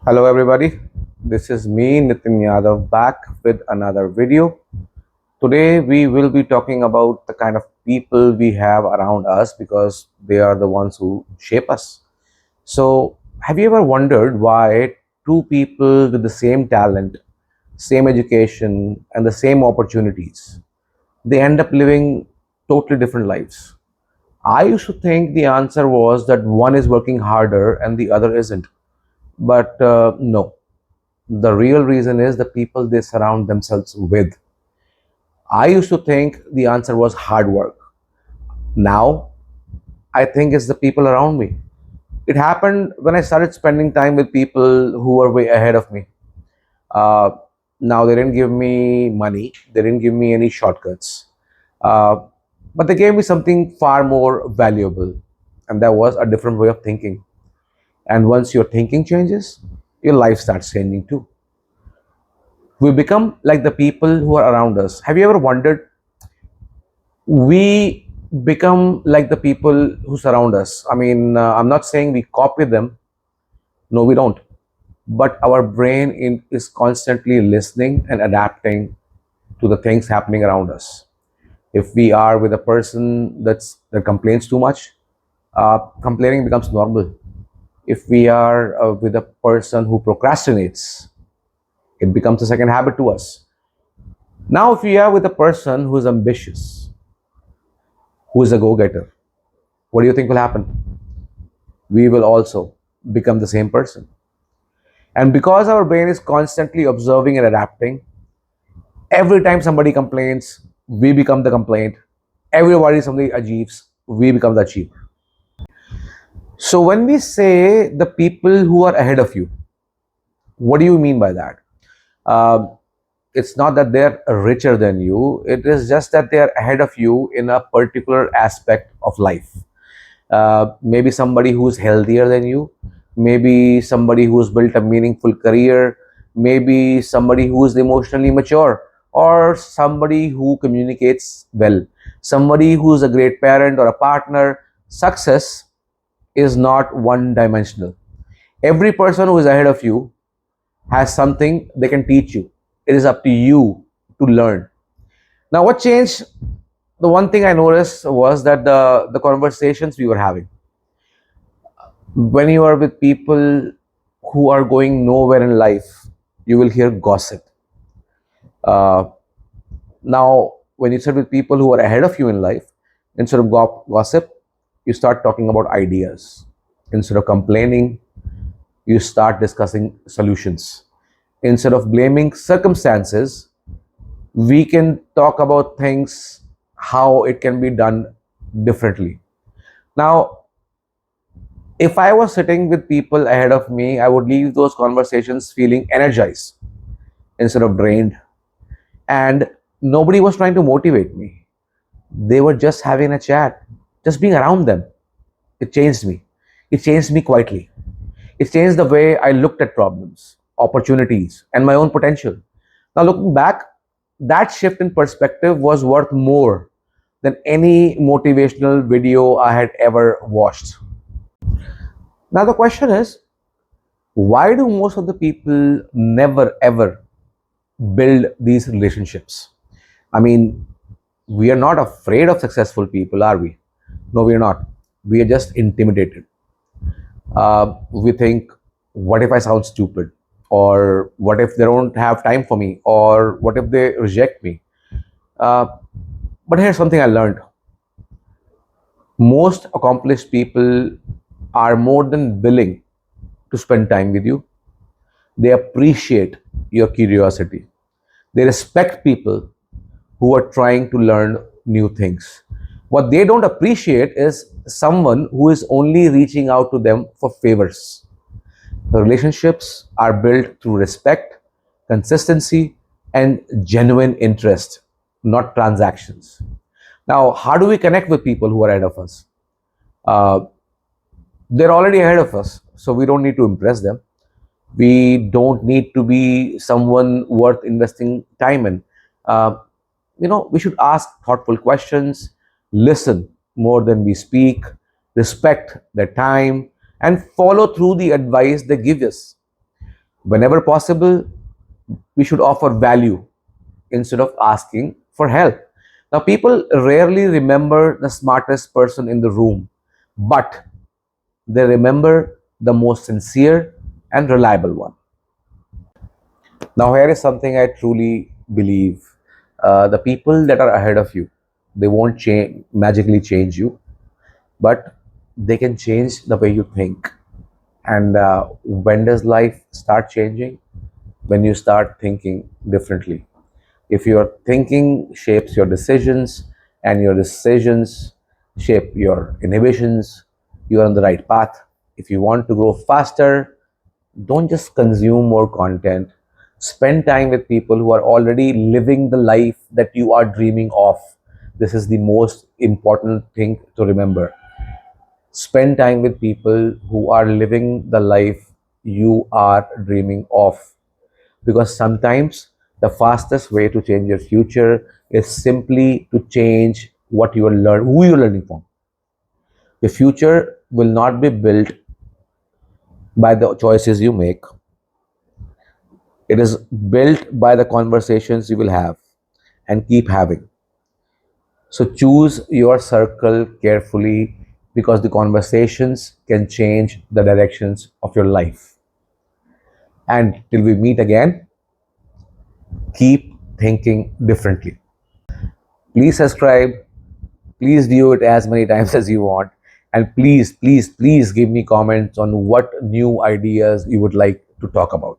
Hello everybody, this is me Nitin Yadav back with another video. Today we will be talking about the kind of people we have around us because they are the ones who shape us. So have you ever wondered why two people with the same talent, same education and the same opportunities, they end up living totally different lives? I used to think the answer was that one is working harder and the other isn't. But no, the real reason is the people they surround themselves with. I used to think the answer was hard work. Now, I think it's the people around me. It happened when I started spending time with people who were way ahead of me. Uh, Now, they didn't give me money, they didn't give me any shortcuts, uh, but they gave me something far more valuable, and that was a different way of thinking. And once your thinking changes, your life starts changing too. We become like the people who are around us. Have you ever wondered? We become like the people who surround us. I'm not saying we copy them. No, we don't. But our is constantly listening and adapting to the things happening around us. If we are with a person that complains too much, complaining becomes normal. If we are with a person who procrastinates, it becomes a second habit to us. Now, if we are with a person who is ambitious, who is a go-getter, what do you think will happen? We will also become the same person. And because our brain is constantly observing and adapting, every time somebody complains, we become the complaint. Everybody somebody achieves, we become the achiever. So when we say the people who are ahead of you, what do you mean by that? Uh, it's not that they're richer than you, it is just that they're ahead of you in a particular aspect of life. Maybe somebody who's healthier than you, maybe somebody who's built a meaningful career, maybe somebody who's emotionally mature, or somebody who communicates well, somebody who's a great parent or a partner. Success is not one dimensional. Every person who is ahead of you has something they can teach you. It is up to you to learn. Now, what changed? The one thing I noticed was that the conversations we were having, when you are with people who are going nowhere in life, you will hear gossip. Uh, Now, when you sit with people who are ahead of you in life, instead of gossip, you start talking about ideas. Instead of complaining, you start discussing solutions. Instead of blaming circumstances, we can talk about things, how it can be done differently. Now, if I was sitting with people ahead of me, I would leave those conversations feeling energized instead of drained. And nobody was trying to motivate me. They were just having a chat, just being around them. It changed me. It changed me quietly. It changed the way I looked at problems, opportunities, and my own potential. Now, looking back, that shift in perspective was worth more than any motivational video I had ever watched. Now, the question is, why do most of the people never ever build these relationships? I mean, we are not afraid of successful people, are we? No, we are not. We are just intimidated. We think, what if I sound stupid? Or what if they don't have time for me? Or what if they reject me? Uh, but here's something I learned: most accomplished people are more than willing to spend time with you. They appreciate your curiosity. They respect people who are trying to learn new things. What they don't appreciate is someone who is only reaching out to them for favors. The relationships are built through respect, consistency, and genuine interest, not transactions. Now, how do we connect with people who are ahead of us? Uh, they're already ahead of us, so we don't need to impress them. We don't need to be someone worth investing time in. Uh, we should ask thoughtful questions, listen more than we speak, respect their time, and follow through the advice they give us. Whenever possible, we should offer value instead of asking for help. Now, people rarely remember the smartest person in the room, but they remember the most sincere and reliable one. Now, here is something I truly believe. The people that are ahead of you, they won't magically change you, but they can change the way you think. And when does life start changing? When you start thinking differently. If your thinking shapes your decisions and your decisions shape your inhibitions, you are on the right path. If you want to grow faster, don't just consume more content. Spend time with people who are already living the life that you are dreaming of. This is the most important thing to remember. Spend time with people who are living the life you are dreaming of, because sometimes the fastest way to change your future is simply to change what you are who you're learning from. Your future will not be built by the choices you make. It is built by the conversations you will have and keep having. So choose your circle carefully, because the conversations can change the directions of your life. And till we meet again, keep thinking differently. Please subscribe. Please view it as many times as you want. And please, please, please give me comments on what new ideas you would like to talk about.